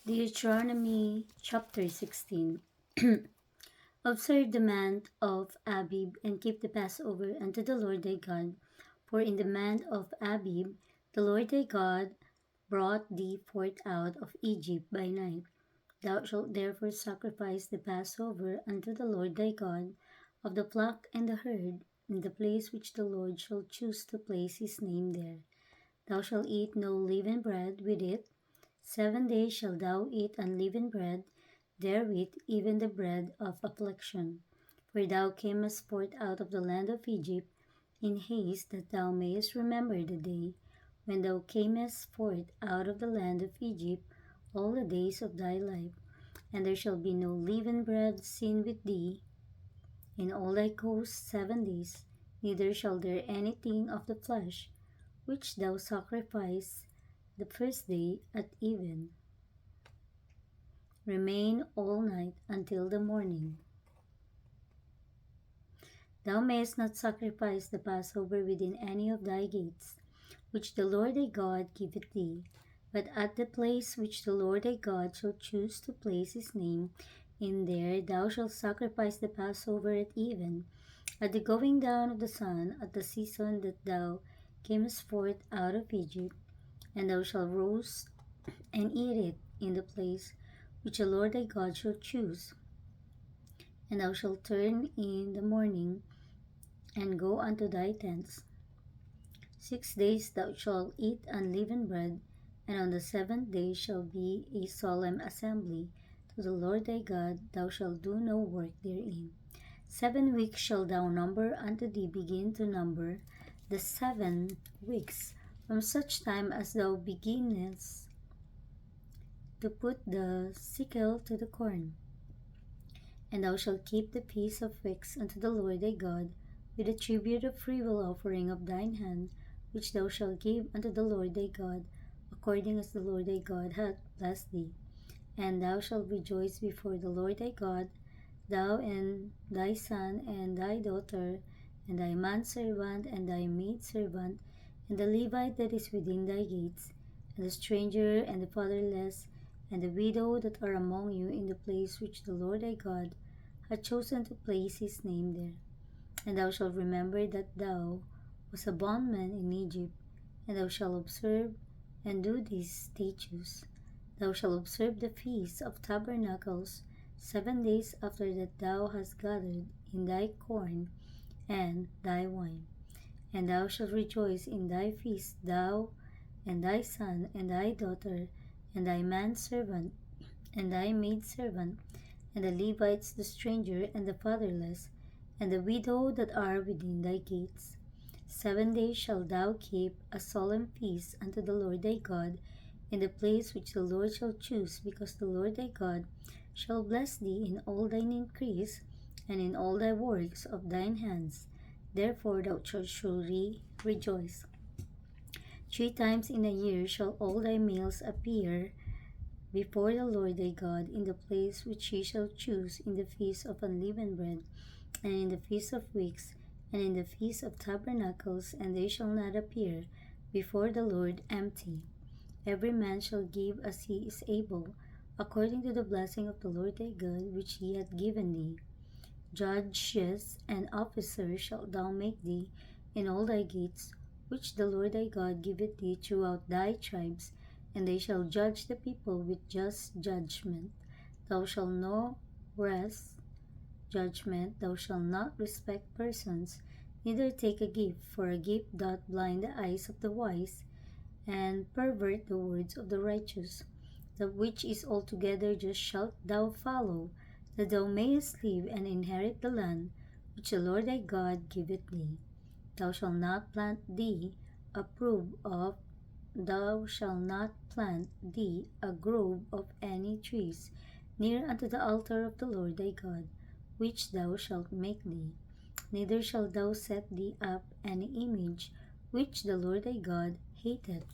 Deuteronomy chapter 16. Observe the month of Abib and keep the Passover unto the Lord thy God. For in the month of Abib the Lord thy God brought thee forth out of Egypt by night. Thou shalt therefore sacrifice the Passover unto the Lord thy God of the flock and the herd in the place which the Lord shall choose to place his name there. Thou shalt eat no leavened bread with it. 7 days shalt thou eat unleavened bread therewith, even the bread of affliction. For thou camest forth out of the land of Egypt in haste, that thou mayest remember the day when thou camest forth out of the land of Egypt all the days of thy life. And there shall be no leavened bread seen with thee in all thy coasts 7 days, neither shall there anything of the flesh which thou sacrifice the first day at even remain all night until the morning. Thou mayest not sacrifice the Passover within any of thy gates, which the Lord thy God giveth thee, but at the place which the Lord thy God shall choose to place his name in there thou shalt sacrifice the Passover at even, at the going down of the sun, at the season that thou camest forth out of Egypt, and thou shalt roast and eat it in the place which the Lord thy God shall choose. And thou shalt turn in the morning and go unto thy tents. 6 days thou shalt eat unleavened bread, and on the 7th day shall be a solemn assembly to the Lord thy God. Thou shalt do no work therein. 7 weeks shalt thou number unto thee, begin to number the 7 weeks, from such time as thou beginnest to put the sickle to the corn. And thou shalt keep the feast of weeks unto the Lord thy God, with the tribute of freewill offering of thine hand, which thou shalt give unto the Lord thy God, according as the Lord thy God hath blessed thee. And thou shalt rejoice before the Lord thy God, thou and thy son and thy daughter, and thy manservant and thy maidservant, and the Levite that is within thy gates, and the stranger and the fatherless, and the widow that are among you in the place which the Lord thy God hath chosen to place his name there. And thou shalt remember that thou wast a bondman in Egypt, and thou shalt observe and do these statutes. Thou shalt observe the feast of tabernacles 7 days after that thou hast gathered in thy corn and thy wine. And thou shalt rejoice in thy feast, thou and thy son and thy daughter, and thy manservant and thy maidservant, and the Levites, the stranger and the fatherless, and the widow that are within thy gates. 7 days shalt thou keep a solemn feast unto the Lord thy God in the place which the Lord shall choose, because the Lord thy God shall bless thee in all thine increase and in all thy works of thine hands. Therefore thou shalt surely rejoice. 3 times in a year shall all thy males appear before the Lord thy God in the place which he shall choose, in the feast of unleavened bread, and in the feast of weeks, and in the feast of tabernacles, and they shall not appear before the Lord empty. Every man shall give as he is able, according to the blessing of the Lord thy God which he hath given thee. Judges and officers shalt thou make thee in all thy gates, which the Lord thy God giveth thee throughout thy tribes, and they shall judge the people with just judgment. Thou shalt no wrest judgment, thou shalt not respect persons, neither take a gift, for a gift doth blind the eyes of the wise, and pervert the words of the righteous. That which is altogether just shalt thou follow, that thou mayest live and inherit the land which the Lord thy God giveth thee. Thou shalt not plant thee a grove of any trees near unto the altar of the Lord thy God, which thou shalt make thee. Neither shalt thou set thee up any image which the Lord thy God hateth.